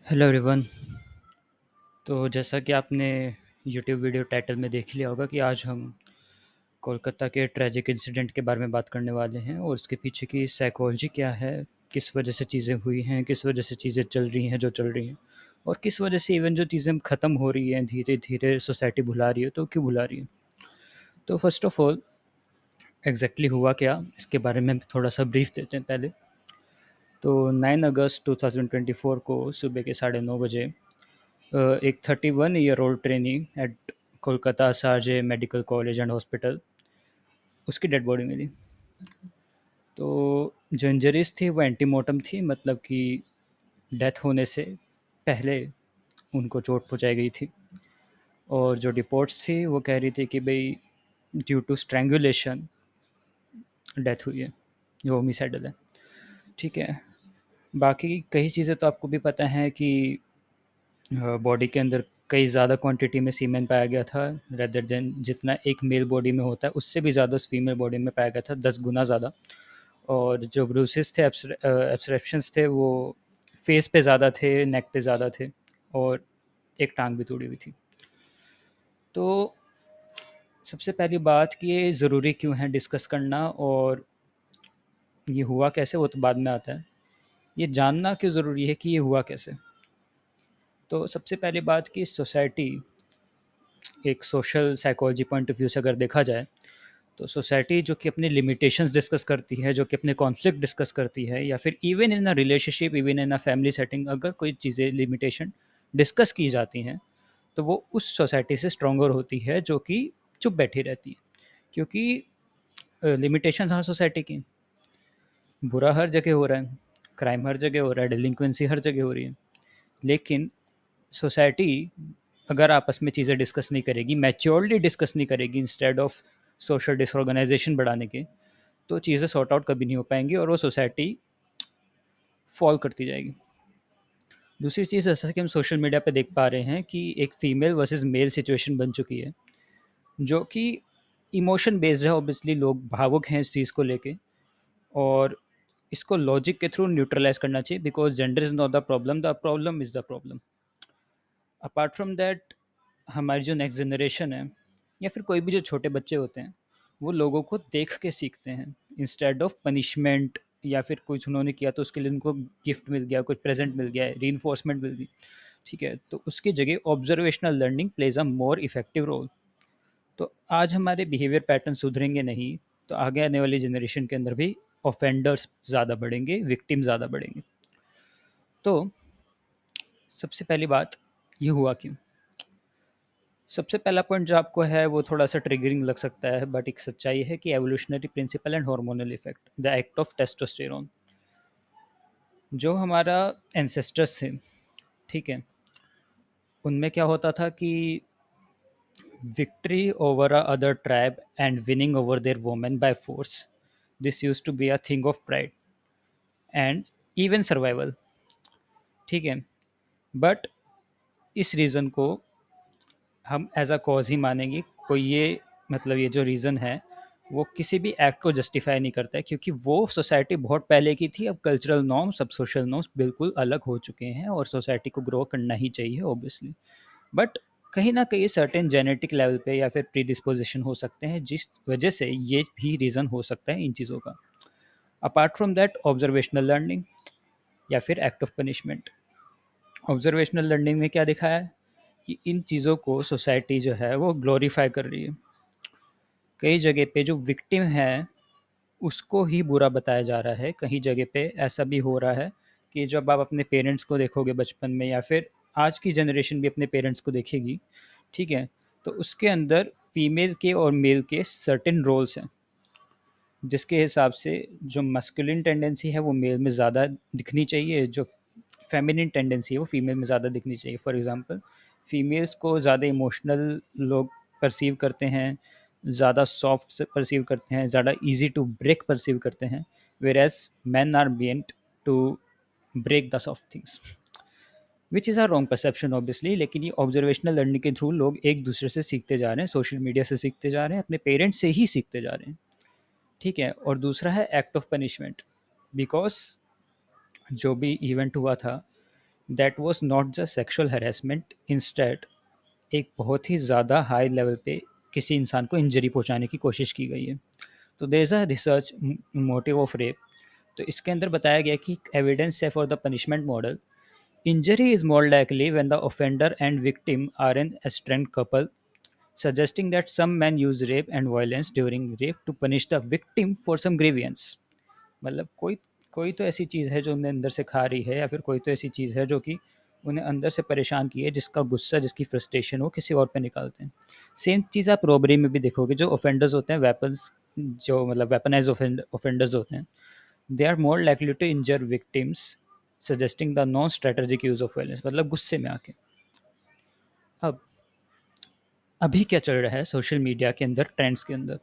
Hello everyone. तो जैसा कि आपने यूट्यूब वीडियो टाइटल में देख लिया होगा कि आज हम कोलकाता के ट्रैजिक इंसिडेंट के बारे में बात करने वाले हैं और उसके पीछे की साइकोलॉजी क्या है, किस वजह से चीज़ें हुई हैं, किस वजह से चीज़ें चल रही हैं जो चल रही हैं, और किस वजह से इवन जो चीज़ें ख़त्म हो रही हैं धीरे धीरे सोसाइटी भुला रही है, तो क्यों भुला रही है। तो फर्स्ट ऑफ ऑल एग्जैक्टली हुआ क्या, इसके बारे में थोड़ा सा ब्रीफ देते हैं पहले। तो 9 अगस्त 2024 को सुबह के 9:30 बजे एक 31 year old trainee at Kolkata सारजे मेडिकल कॉलेज एंड हॉस्पिटल, उसकी डेड बॉडी मिली। तो जो इंजरीज थी वो एंटीमोर्टम थी, मतलब कि डेथ होने से पहले उनको चोट पहुंचाई गई थी। और जो रिपोर्ट्स थी वो कह रही थी कि भाई ड्यू टू स्ट्रैंगुलेशन डेथ हुई है, जो होमिसाइडल है। ठीक है, बाकी कई चीज़ें तो आपको भी पता है कि बॉडी के अंदर कई ज़्यादा क्वांटिटी में सीमेन पाया गया था, रेदर देन जितना एक मेल बॉडी में होता है उससे भी ज़्यादा उस फीमेल बॉडी में पाया गया था, 10 गुना ज़्यादा। और जो ब्रूसेस थे, एब्सट्रैक्शंस थे, वो फेस पे ज़्यादा थे, नेक पे ज़्यादा थे, और एक टांग भी तोड़ी हुई थी। तो सबसे पहली बात कि ये ज़रूरी क्यों है डिस्कस करना, और ये हुआ कैसे वो तो बाद में आता है। ये जानना क्यों ज़रूरी है कि ये हुआ कैसे। तो सबसे पहली बात कि सोसाइटी, एक social psychology point of view से अगर देखा जाए, तो सोसाइटी जो कि अपनी लिमिटेशंस डिस्कस करती है, जो कि अपने कॉन्फ्लिक्ट डिस्कस करती है, या फिर even in a relationship, even in a family setting, अगर कोई चीज़ें लिमिटेशन डिस्कस की जाती हैं, तो वो उस सोसाइटी से स्ट्रोंगर होती है जो कि चुप बैठी रहती है। क्योंकि लिमिटेशन हर सोसाइटी की, बुरा हर जगह हो रहा है, क्राइम हर जगह हो रहा है, डिलिंक्वेंसी हर जगह हो रही है, लेकिन सोसाइटी अगर आपस में चीज़ें डिस्कस नहीं करेगी, मैच्योरली डिस्कस नहीं करेगी, इंस्टेड ऑफ सोशल डिसऑर्गेनाइजेशन बढ़ाने के, तो चीज़ें सॉर्ट आउट कभी नहीं हो पाएंगी और वो सोसाइटी फॉल करती जाएगी। दूसरी चीज़, जैसा कि हम सोशल मीडिया पे देख पा रहे हैं कि एक फ़ीमेल वर्सेस मेल सिचुएशन बन चुकी है, जो कि इमोशन बेस्ड है। ऑब्वियसली लोग भावुक हैं इस चीज़ को लेके, और इसको लॉजिक के थ्रू न्यूट्रलाइज करना चाहिए, because gender is not the problem is the problem. Apart from that, हमारी जो नेक्स्ट जनरेशन है, या फिर कोई भी जो छोटे बच्चे होते हैं, वो लोगों को देख के सीखते हैं इंस्टेड ऑफ पनिशमेंट, या फिर कुछ उन्होंने किया तो उसके लिए उनको गिफ्ट मिल गया, कुछ प्रेजेंट मिल गया, री मिल गई। ठीक है, तो उसकी जगह observational learning plays a more effective role. तो आज हमारे बिहेवियर पैटर्न सुधरेंगे नहीं, तो आगे आने वाली जनरेशन के अंदर भी ऑफेंडर्स ज़्यादा बढ़ेंगे, विक्टिम ज़्यादा बढ़ेंगे। तो सबसे पहली बात, ये हुआ क्यों। सबसे पहला पॉइंट जो आपको है वो थोड़ा सा ट्रिगरिंग लग सकता है, बट एक सच्चाई है कि evolutionary principle and hormonal effect, the act of testosterone, जो हमारा एंसेस्टर्स थे, ठीक है, उनमें क्या होता था कि victory over a other tribe and winning over their women by force, this use to be a thing of pride and even survival. ठीक है, बट इस रीज़न को हम एज अ कॉज ही मानेंगे। कोई ये, मतलब ये जो रीज़न है वो किसी भी एक्ट को जस्टिफाई नहीं करता है, क्योंकि वो सोसाइटी बहुत पहले की थी। अब कल्चरल नॉर्म्स, सब सोशल नॉर्म्स बिल्कुल अलग हो चुके हैं, और सोसाइटी को ग्रो करना ही चाहिए ऑब्वियसली। बट कहीं ना कहीं सर्टेन जेनेटिक लेवल पे या फिर प्री डिस्पोजिशन हो सकते हैं, जिस वजह से ये भी रीज़न हो सकता है इन चीज़ों का। Apart from that, observational learning या फिर act of punishment. Observational learning में क्या दिखाया है कि इन चीज़ों को सोसाइटी जो है वो ग्लोरीफाई कर रही है। कई जगह पे जो विक्टिम है उसको ही बुरा बताया जा रहा है। कहीं जगह पे ऐसा भी हो रहा है कि जब आप अपने पेरेंट्स को देखोगे बचपन में, या फिर आज की जनरेशन भी अपने पेरेंट्स को देखेगी, ठीक है, तो उसके अंदर फीमेल के और मेल के सर्टेन रोल्स हैं, जिसके हिसाब से जो मस्कुलिन टेंडेंसी है वो मेल में ज़्यादा दिखनी चाहिए, जो फेमिनिन टेंडेंसी है वो फीमेल में ज़्यादा दिखनी चाहिए। फॉर एग्जांपल, फीमेल्स को ज़्यादा इमोशनल लोग परसीव करते हैं, ज़्यादा सॉफ्ट से परसीव करते हैं, ज़्यादा इजी टू ब्रेक परसीव करते हैं, whereas man are meant to break the soft things, which is our wrong perception obviously. लेकिन ये ऑब्जर्वेशनल लर्निंग के थ्रू लोग एक दूसरे से सीखते जा रहे हैं, सोशल मीडिया से सीखते जा रहे हैं, अपने पेरेंट्स से ही सीखते जा रहे हैं। ठीक है, और दूसरा है एक्ट ऑफ पनिशमेंट, बिकॉज जो भी इवेंट हुआ था, that was not just sexual harassment, instead एक बहुत ही ज़्यादा हाई लेवल पे किसी इंसान को इंजरी पहुंचाने की कोशिश की गई है। तो there is a research motive of rape. तो इसके अंदर बताया गया कि एविडेंस है for the punishment model, injury is more likely when the offender and victim are an estranged couple, suggesting that some men use rape and violence during rape to punish the victim for some grievance। मतलब कोई कोई तो ऐसी चीज़ है जो उन्हें अंदर से खा रही है, या फिर कोई तो ऐसी चीज़ है जो कि उन्हें अंदर से परेशान की है, जिसका गुस्सा, जिसकी फ्रस्ट्रेशन वो किसी और पे निकालते हैं। सेम चीज़ आप रॉबरी में भी देखोगे, जो ऑफेंडर्स होते हैं वेपन्स, जो मतलब वेपनाइज ऑफेंडर्स होते हैं, they are more likely to injure victims, suggesting the non strategic use of violence, मतलब गुस्से में आके। अब अभी क्या चल रहा है सोशल मीडिया के अंदर, ट्रेंड्स के अंदर,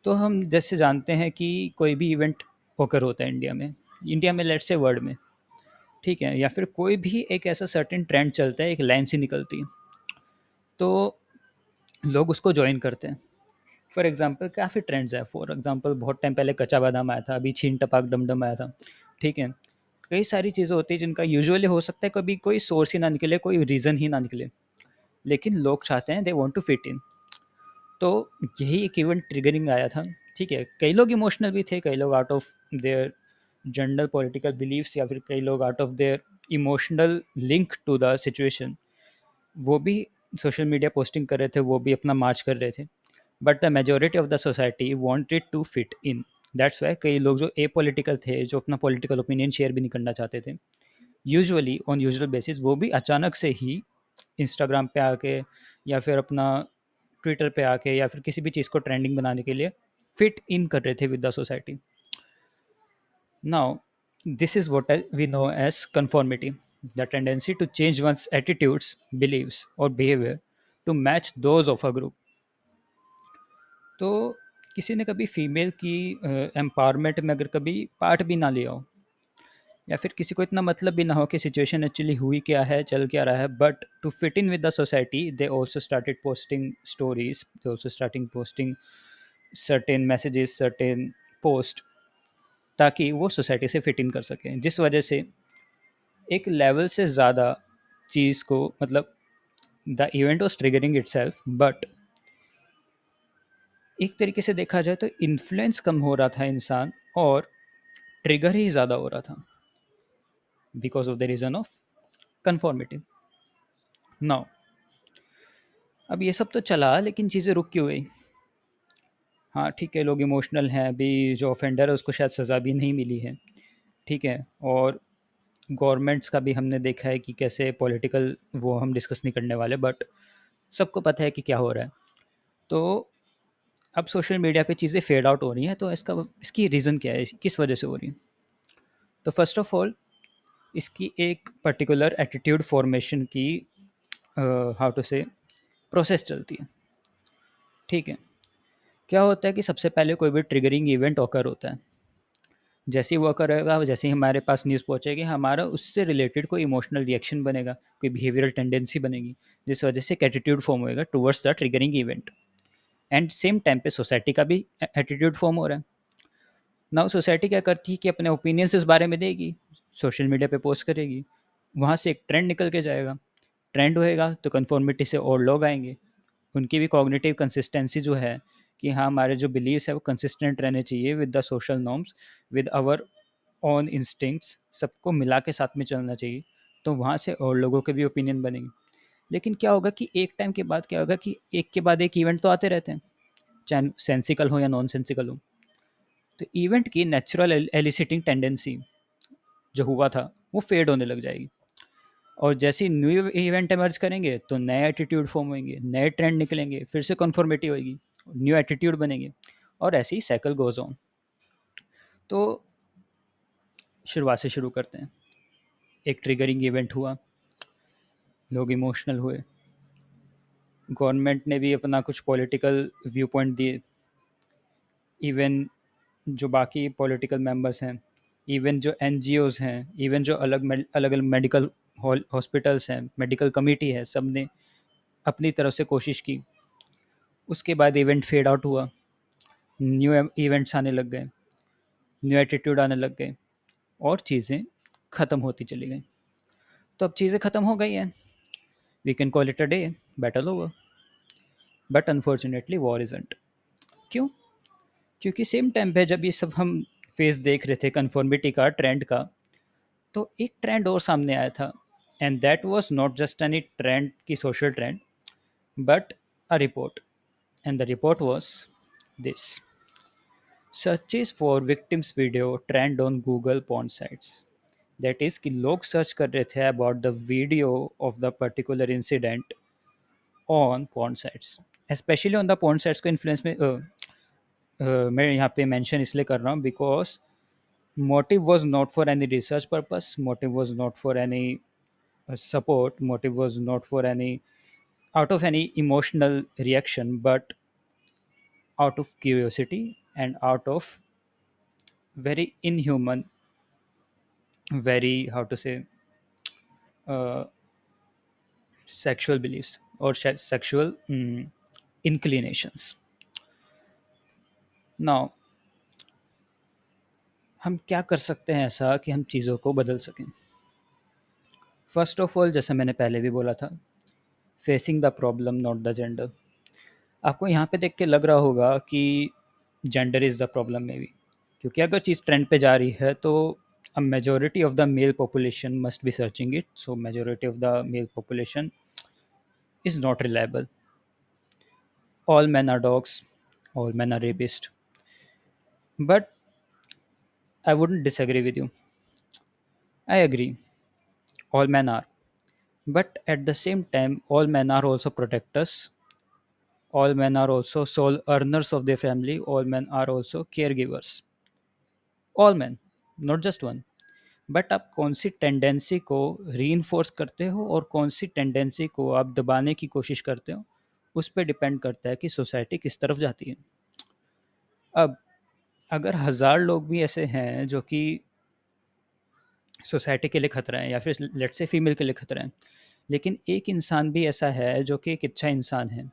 तो हम जैसे जानते हैं कि कोई भी इवेंट ओकर होता है इंडिया में लेट्स से वर्ल्ड में, ठीक है, या फिर कोई भी एक ऐसा सर्टेन ट्रेंड चलता है, एक लाइन सी निकलती है, तो लोग उसको ज्वाइन करते हैं। फॉर एग्जांपल काफ़ी ट्रेंड्स है, फॉर एग्जांपल बहुत टाइम पहले कच्चा बादाम आया था, अभी छीन टपाक डमडम आया था, ठीक है। कई सारी चीज़ें होती हैं जिनका यूजुअली हो सकता है कभी कोई सोर्स ही ना निकले, कोई रीज़न ही ना निकले, लेकिन लोग चाहते हैं, they want to fit in. तो यही एक इवेंट ट्रिगरिंग आया था, ठीक है। कई लोग इमोशनल भी थे, कई लोग out of their general political beliefs, या फिर कई लोग out of their emotional link to the situation, वो भी सोशल मीडिया पोस्टिंग कर रहे थे, वो भी अपना मार्च कर रहे थे। But the majority of the society wanted to fit in. That's why कई लोग जो ए पॉलिटिकल थे, जो अपना पॉलिटिकल ओपिनियन शेयर भी नहीं करना चाहते थे, यूजुअली ऑन यूजुअल बेसिस, वो भी अचानक से ही इंस्टाग्राम पे आके, या फिर अपना ट्विटर पे आके, या फिर किसी भी चीज़ को ट्रेंडिंग बनाने के लिए फिट इन कर रहे थे with the society. Now this is what we know as conformity, the tendency to change one's attitudes, beliefs or behavior to match those of a group। तो किसी ने कभी फीमेल की एम्पावरमेंट में अगर कभी पार्ट भी ना लिया हो, या फिर किसी को इतना मतलब भी ना हो कि सिचुएशन एक्चुअली हुई क्या है, चल क्या रहा है, but to fit in with the society they also started posting stories, they also starting posting certain messages, certain post, ताकि वो सोसाइटी से फिट इन कर सकें, जिस वजह से एक लेवल से ज़्यादा चीज़ को, मतलब the event was triggering it self, but एक तरीके से देखा जाए तो इन्फ्लुएंस कम हो रहा था इंसान, और ट्रिगर ही ज़्यादा हो रहा था, because of the reason of conformity. Now अब ये सब तो चला, लेकिन चीज़ें रुक क्यों गई? हाँ ठीक है, लोग इमोशनल हैं, अभी जो ऑफेंडर है उसको शायद सज़ा भी नहीं मिली है, ठीक है। और गवर्नमेंट्स का भी हमने देखा है कि कैसे पॉलिटिकल, वो हम डिस्कस नहीं करने वाले, बट सबको पता है कि क्या हो रहा है। तो अब सोशल मीडिया पे चीज़ें फेड आउट हो रही हैं, तो इसकी रीज़न क्या है, किस वजह से हो रही है? तो फर्स्ट ऑफ ऑल इसकी एक पर्टिकुलर एटीट्यूड फॉर्मेशन की, हाउ टू से, प्रोसेस चलती है, ठीक है। क्या होता है कि सबसे पहले कोई भी ट्रिगरिंग इवेंट ऑकर होता है, जैसे ही वो ऑकर होगा, जैसे ही हमारे पास न्यूज़ पहुंचेगी, हमारा उससे रिलेटेड कोई इमोशनल रिएक्शन बनेगा, कोई बिहेवियरल टेंडेंसी बनेगी, जिस वजह से एक एटीट्यूड फॉर्म होएगा towards the triggering event. And same time पे सोसाइटी का भी एटीट्यूड फॉर्म हो रहा है। नाउ सोसाइटी क्या करती है कि अपने ओपिनियंस इस बारे में देगी, सोशल मीडिया पे पोस्ट करेगी, वहाँ से एक ट्रेंड निकल के जाएगा, ट्रेंड होएगा तो कन्फॉर्मिटी से और लोग आएंगे, उनकी भी कॉग्निटिव कंसिस्टेंसी जो है, कि हाँ हमारे जो बिलीव्स है वो कंसिस्टेंट रहने चाहिए with the social norms, with our own instincts, सबको मिला के साथ में चलना चाहिए, तो वहाँ से और लोगों के भी ओपिनियन बनेंगे। लेकिन क्या होगा कि एक टाइम के बाद क्या होगा कि एक के बाद एक इवेंट तो आते रहते हैं, चाहे सेंसिकल हो या नॉन सेंसिकल हो। तो इवेंट की नेचुरल एलिसिटिंग टेंडेंसी जो हुआ था वो फेड होने लग जाएगी, और जैसे ही न्यू इवेंट एमर्ज करेंगे तो नए एटीट्यूड फॉर्म होंगे, नए ट्रेंड निकलेंगे, फिर से कन्फॉर्मिटी होगी, न्यू एटीट्यूड बनेंगे, और ऐसे ही साइकिल गोज ऑन। तो शुरुआत से शुरू करते हैं। एक ट्रिगरिंग इवेंट हुआ, लोग इमोशनल हुए, गवर्नमेंट ने भी अपना कुछ पॉलिटिकल व्यू पॉइंट दिए, इवन जो बाकी पॉलिटिकल मेंबर्स हैं, इवन जो एनजीओज़ हैं, इवन जो अलग अलग मेडिकल हॉस्पिटल्स हैं, मेडिकल कमेटी है, सब ने अपनी तरफ से कोशिश की। उसके बाद इवेंट फेड आउट हुआ, न्यू इवेंट्स आने लग गए, न्यू एटीट्यूड आने लग गए, और चीज़ें ख़त्म होती चली गई। तो अब चीज़ें ख़त्म हो गई हैं, we can call it a day, battle over. But unfortunately war isn't. क्यों? क्योंकि सेम टाइम पे जब ये सब हम फेज़ देख रहे थे कन्फॉर्मिटी का, ट्रेंड का, तो एक ट्रेंड और सामने आया था, and that was not just any trend की social trend, but a report, and the report was this: searches for victims video trend on Google porn sites. That is कि लोग सर्च कर रहे थे about the video of the particular incident on porn sites, specially on the porn sites को influence में मैं यहाँ पे मेंशन इसलिए कर रहा हूँ because motive was not for any research purpose, motive was not for any support, motive was not for any out of any emotional reaction, but out of curiosity and out of very inhuman, very, how to say, uh, sexual beliefs or sexual inclinations. Now, हम क्या कर सकते हैं ऐसा कि हम चीज़ों को बदल सकें? फर्स्ट ऑफ ऑल, जैसे मैंने पहले भी बोला था, facing the problem not the gender. आपको यहाँ पे देख के लग रहा होगा कि जेंडर इज़ द प्रॉब्लम में भी, क्योंकि अगर चीज़ ट्रेंड पे जा रही है तो a majority of the mail population must be searching it, so majority of the mail population is not reliable. All men are dogs, all men are rapist, but I wouldn't disagree with you. I agree, all men are, but at the same time all men are also protectors, all men are also sole earners of their family, all men are also caregivers, all man, not just one. But आप कौन सी tendency को reinforce करते हो और कौन सी tendency को आप दबाने की कोशिश करते हो, उस पर डिपेंड करता है कि सोसाइटी किस तरफ जाती है। अब अगर 1000 लोग भी ऐसे हैं जो कि सोसाइटी के लिए खतरा है या फिर लेट से फीमेल के लिए खतरा है, लेकिन एक इंसान भी ऐसा है जो कि एक अच्छा इंसान है,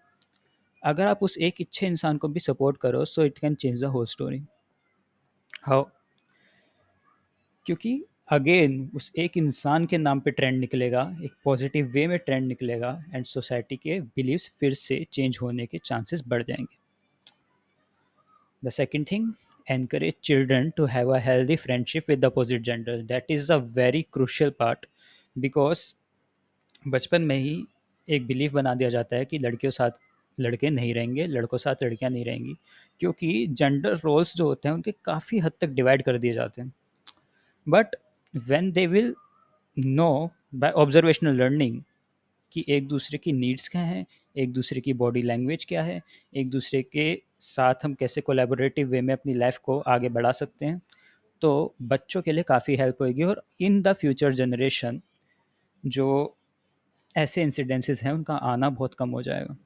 अगर आप उस एक अच्छे इंसान को भी सपोर्ट करो so it can change the whole story. How? क्योंकि अगेन उस एक इंसान के नाम पे ट्रेंड निकलेगा, एक पॉजिटिव वे में ट्रेंड निकलेगा, एंड सोसाइटी के बिलीव्स फिर से चेंज होने के चांसेस बढ़ जाएंगे। The second thing, encourage children to have a healthy friendship with the opposite gender. That is a very crucial part because बचपन में ही एक बिलीफ बना दिया जाता है कि लड़कियों साथ लड़के नहीं रहेंगे, लड़कों साथ लड़कियां नहीं रहेंगी, क्योंकि जेंडर रोल्स जो होते हैं उनके काफ़ी हद तक डिवाइड कर दिए जाते हैं। But when they will know by observational learning कि एक दूसरे की नीड्स क्या हैं, एक दूसरे की बॉडी लैंग्वेज क्या है, एक दूसरे के साथ हम कैसे कोलैबोरेटिव वे में अपनी लाइफ को आगे बढ़ा सकते हैं, तो बच्चों के लिए काफ़ी हेल्प होगी और इन द फ्यूचर जनरेशन जो ऐसे इंसिडेंसेस हैं उनका आना बहुत कम हो जाएगा।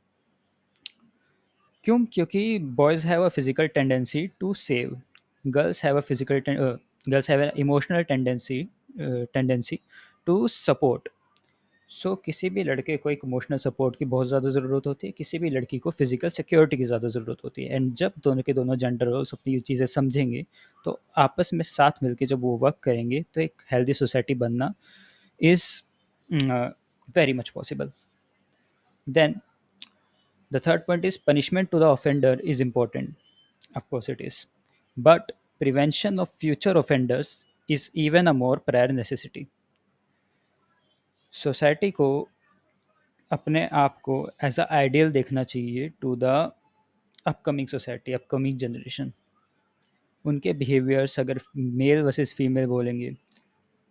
क्यों? क्योंकि boys have a physical tendency to save, girls have a physical girls have a emotional tendency to support. So किसी भी लड़के को एक इमोशनल सपोर्ट की बहुत ज़्यादा ज़रूरत होती है, किसी भी लड़की को फिजिकल सिक्योरिटी की ज़्यादा ज़रूरत होती है, एंड जब दोनों के दोनों जेंडर रोल्स अपनी ये चीज़ें समझेंगे तो आपस में साथ मिलकर जब वो वर्क करेंगे तो एक हेल्दी सोसाइटी बनना is very much possible. Then the third point is punishment to the offender is important. Of course, it is. But prevention of future offenders is even a more prior necessity. Society को अपने आप को as a ideal देखना चाहिए to the upcoming society, upcoming generation. उनके behaviours अगर male versus female बोलेंगे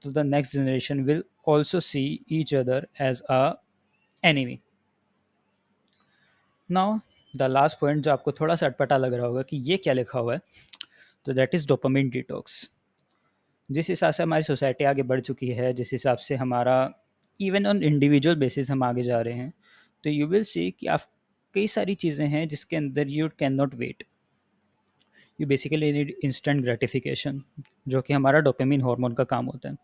तो the next generation will also see each other as a enemy. Now the last point जो आपको थोड़ा सा अटपटा लग रहा होगा कि ये क्या लिखा हुआ है, तो दैट इज़ डोपामिन डिटॉक्स। जिस हिसाब से हमारी सोसाइटी आगे बढ़ चुकी है, जिस हिसाब से हमारा इवन ऑन इंडिविजुअल बेसिस हम आगे जा रहे हैं, तो यू विल सी कि आप कई सारी चीज़ें हैं जिसके अंदर you can not wait, you basically need instant gratification, जो कि हमारा डोपामिन हार्मोन का काम होता है।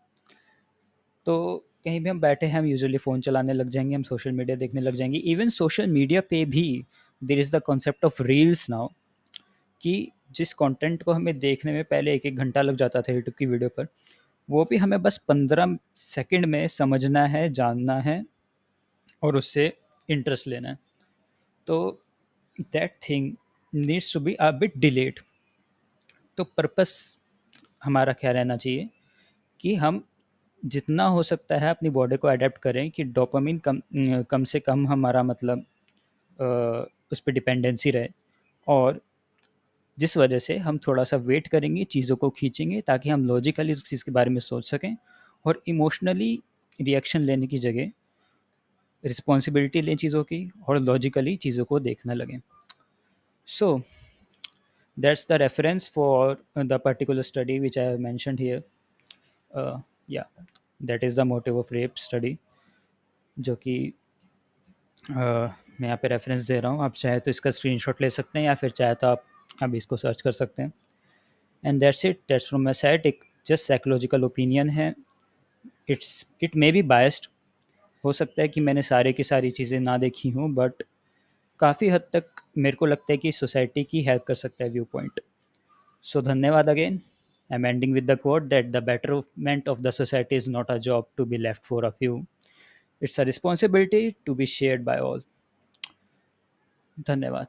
तो कहीं भी हम बैठे हैं हम यूजुअली फ़ोन चलाने लग जाएंगे, हम सोशल मीडिया देखने लग जाएंगे। इवन सोशल मीडिया पे भी there is the concept of reels now, कि जिस कंटेंट को हमें देखने में पहले 1-1 घंटा लग जाता था यूट्यूब की वीडियो पर, वो भी हमें बस 15 सेकंड में समझना है, जानना है और उससे इंटरेस्ट लेना है। तो that thing needs to be a bit delayed. तो पर्पस हमारा क्या रहना चाहिए कि हम जितना हो सकता है अपनी बॉडी को अडेप्ट करें कि डोपामिन कम से कम हमारा मतलब उस पर डिपेंडेंसी रहे, और जिस वजह से हम थोड़ा सा वेट करेंगे, चीज़ों को खींचेंगे ताकि हम लॉजिकली उस चीज़ के बारे में सोच सकें, और इमोशनली रिएक्शन लेने की जगह रिस्पॉन्सिबिलिटी लें चीज़ों की और लॉजिकली चीज़ों को देखने लगें। So that's the reference for the particular study which I have mentioned here. या that is the motive of rape study, जो कि मैं यहाँ पे रेफरेंस दे रहा हूँ। आप चाहे तो इसका स्क्रीनशॉट ले सकते हैं या फिर चाहे तो आप अभी इसको सर्च कर सकते हैं। And that's it, that's from my side. एक जस्ट साइकोलॉजिकल ओपिनियन है। इट मे बी बायस्ड, हो सकता है कि मैंने सारे की सारी चीज़ें ना देखी हूँ, बट काफ़ी हद तक मेरे को लगता है कि सोसाइटी की हेल्प कर सकता है व्यू पॉइंट। सो धन्यवाद again. I am ending with the quote that the betterment of the society is not a job to be left for a few. It's a responsibility to be shared by all. धन्यवाद।